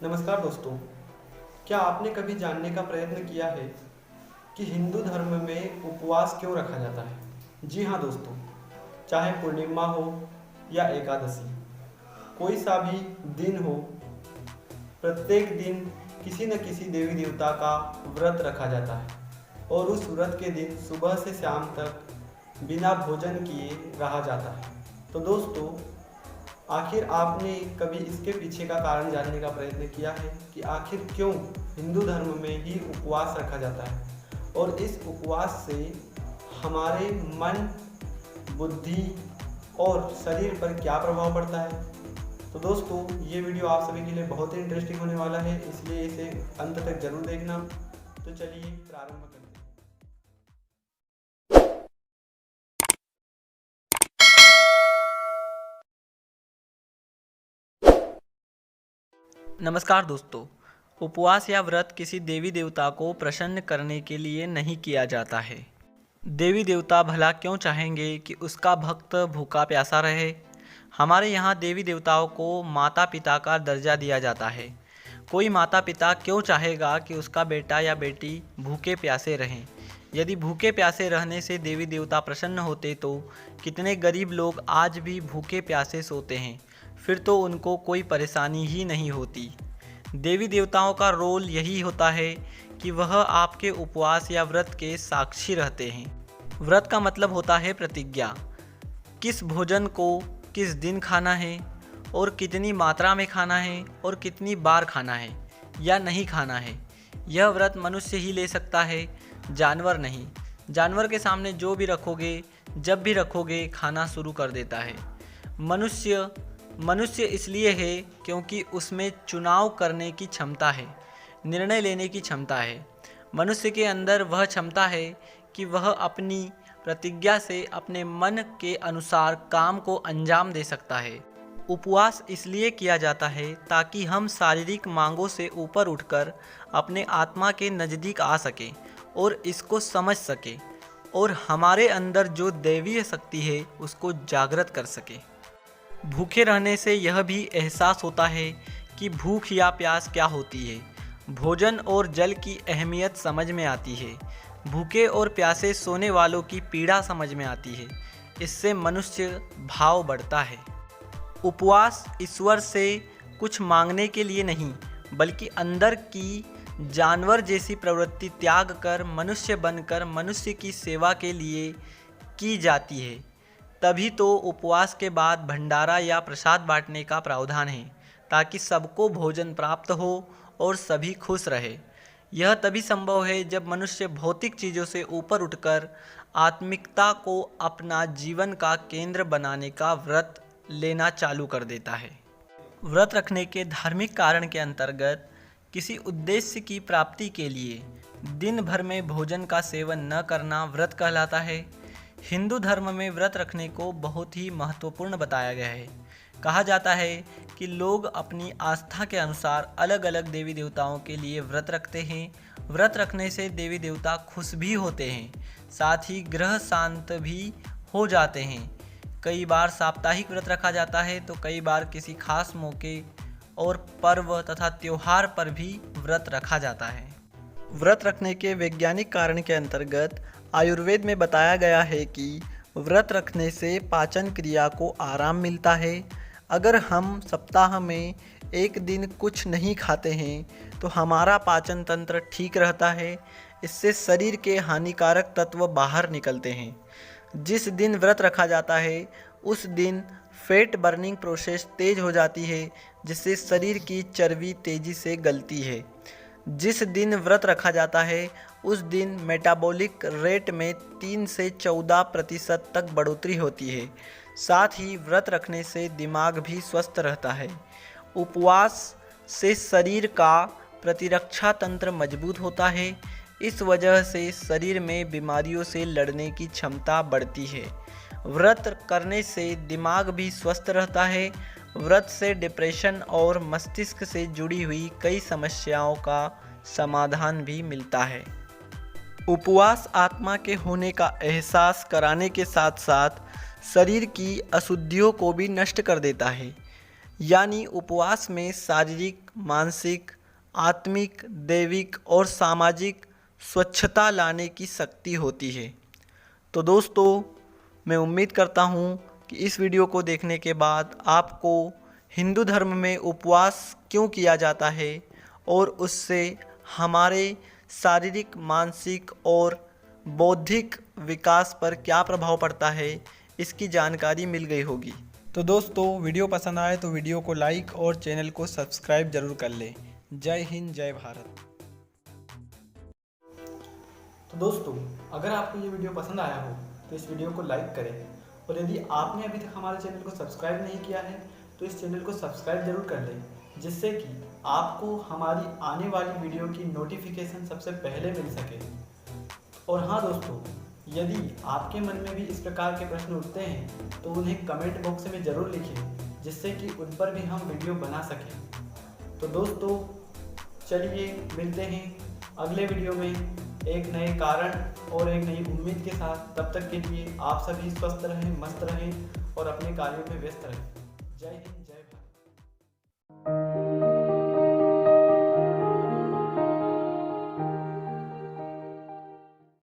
नमस्कार दोस्तों, क्या आपने कभी जानने का प्रयत्न किया है कि हिंदू धर्म में उपवास क्यों रखा जाता है? जी हाँ दोस्तों, चाहे पूर्णिमा हो या एकादशी, कोई सा भी दिन हो, प्रत्येक दिन किसी न किसी देवी देवता का व्रत रखा जाता है और उस व्रत के दिन सुबह से शाम तक बिना भोजन किए रहा जाता है। तो दोस्तों, आखिर आपने कभी इसके पीछे का कारण जानने का प्रयत्न किया है कि आखिर क्यों हिंदू धर्म में ही उपवास रखा जाता है और इस उपवास से हमारे मन, बुद्धि और शरीर पर क्या प्रभाव पड़ता है? तो दोस्तों, ये वीडियो आप सभी के लिए बहुत ही इंटरेस्टिंग होने वाला है, इसलिए इसे अंत तक जरूर देखना। तो चलिए प्रारंभ करते हैं। नमस्कार दोस्तों। उपवास या व्रत किसी देवी देवता को प्रसन्न करने के लिए नहीं किया जाता है। देवी देवता भला क्यों चाहेंगे कि उसका भक्त भूखा प्यासा रहे? हमारे यहाँ देवी देवताओं को माता पिता का दर्जा दिया जाता है। कोई माता पिता क्यों चाहेगा कि उसका बेटा या बेटी भूखे प्यासे रहें? यदि भूखे प्यासे रहने से देवी देवता प्रसन्न होते तो कितने गरीब लोग आज भी भूखे प्यासे सोते हैं, फिर तो उनको कोई परेशानी ही नहीं होती। देवी देवताओं का रोल यही होता है कि वह आपके उपवास या व्रत के साक्षी रहते हैं। व्रत का मतलब होता है प्रतिज्ञा। किस भोजन को किस दिन खाना है और कितनी मात्रा में खाना है और कितनी बार खाना है या नहीं खाना है, यह व्रत मनुष्य ही ले सकता है, जानवर नहीं। जानवर के सामने जो भी रखोगे, जब भी रखोगे, खाना शुरू कर देता है। मनुष्य इसलिए है क्योंकि उसमें चुनाव करने की क्षमता है, निर्णय लेने की क्षमता है। मनुष्य के अंदर वह क्षमता है कि वह अपनी प्रतिज्ञा से अपने मन के अनुसार काम को अंजाम दे सकता है। उपवास इसलिए किया जाता है ताकि हम शारीरिक मांगों से ऊपर उठकर अपने आत्मा के नज़दीक आ सकें और इसको समझ सकें और हमारे अंदर जो दैवीय शक्ति है उसको जागृत कर सकें। भूखे रहने से यह भी एहसास होता है कि भूख या प्यास क्या होती है। भोजन और जल की अहमियत समझ में आती है। भूखे और प्यासे सोने वालों की पीड़ा समझ में आती है। इससे मनुष्य भाव बढ़ता है। उपवास ईश्वर से कुछ मांगने के लिए नहीं, बल्कि अंदर की जानवर जैसी प्रवृत्ति त्याग कर मनुष्य बनकर मनुष्य की सेवा के लिए की जाती है। तभी तो उपवास के बाद भंडारा या प्रसाद बांटने का प्रावधान है, ताकि सबको भोजन प्राप्त हो और सभी खुश रहे। यह तभी संभव है जब मनुष्य भौतिक चीज़ों से ऊपर उठकर आत्मिकता को अपना जीवन का केंद्र बनाने का व्रत लेना चालू कर देता है। व्रत रखने के धार्मिक कारण के अंतर्गत किसी उद्देश्य की प्राप्ति के लिए दिन भर में भोजन का सेवन न करना व्रत कहलाता है। हिंदू धर्म में व्रत रखने को बहुत ही महत्वपूर्ण बताया गया है। कहा जाता है कि लोग अपनी आस्था के अनुसार अलग अलग देवी देवताओं के लिए व्रत रखते हैं। व्रत रखने से देवी देवता खुश भी होते हैं, साथ ही ग्रह शांत भी हो जाते हैं। कई बार साप्ताहिक व्रत रखा जाता है तो कई बार किसी खास मौके और पर्व तथा त्योहार पर भी व्रत रखा जाता है। व्रत रखने के वैज्ञानिक कारण के अंतर्गत आयुर्वेद में बताया गया है कि व्रत रखने से पाचन क्रिया को आराम मिलता है। अगर हम सप्ताह में एक दिन कुछ नहीं खाते हैं तो हमारा पाचन तंत्र ठीक रहता है। इससे शरीर के हानिकारक तत्व बाहर निकलते हैं। जिस दिन व्रत रखा जाता है उस दिन फैट बर्निंग प्रोसेस तेज हो जाती है, जिससे शरीर की चर्बी तेजी से गलती है। जिस दिन व्रत रखा जाता है उस दिन मेटाबॉलिक रेट में 3 से 14% तक बढ़ोतरी होती है। साथ ही व्रत रखने से दिमाग भी स्वस्थ रहता है। उपवास से शरीर का प्रतिरक्षा तंत्र मजबूत होता है। इस वजह से शरीर में बीमारियों से लड़ने की क्षमता बढ़ती है। व्रत करने से दिमाग भी स्वस्थ रहता है। व्रत से डिप्रेशन और मस्तिष्क से जुड़ी हुई कई समस्याओं का समाधान भी मिलता है। उपवास आत्मा के होने का एहसास कराने के साथ साथ शरीर की अशुद्धियों को भी नष्ट कर देता है। यानी उपवास में शारीरिक, मानसिक, आत्मिक, दैविक और सामाजिक स्वच्छता लाने की शक्ति होती है। तो दोस्तों, मैं उम्मीद करता हूँ कि इस वीडियो को देखने के बाद आपको हिंदू धर्म में उपवास क्यों किया जाता है और उससे हमारे शारीरिक, मानसिक और बौद्धिक विकास पर क्या प्रभाव पड़ता है, इसकी जानकारी मिल गई होगी। तो दोस्तों, वीडियो पसंद आए तो वीडियो को लाइक और चैनल को सब्सक्राइब जरूर कर लें। जय हिंद, जय भारत। तो दोस्तों, अगर आपको ये वीडियो पसंद आया हो तो इस वीडियो को लाइक करें, और यदि आपने अभी तक हमारे चैनल को सब्सक्राइब नहीं किया है तो इस चैनल को सब्सक्राइब जरूर कर लें, जिससे कि आपको हमारी आने वाली वीडियो की नोटिफिकेशन सबसे पहले मिल सके। और हाँ दोस्तों, यदि आपके मन में भी इस प्रकार के प्रश्न उठते हैं तो उन्हें कमेंट बॉक्स में ज़रूर लिखिए, जिससे कि उन पर भी हम वीडियो बना सकें। तो दोस्तों, चलिए मिलते हैं अगले वीडियो में एक नए कारण और एक नई उम्मीद के साथ। तब तक के लिए आप सभी स्वस्थ रहें, मस्त रहें और अपने कार्यों में व्यस्त रहें। जय हिंद।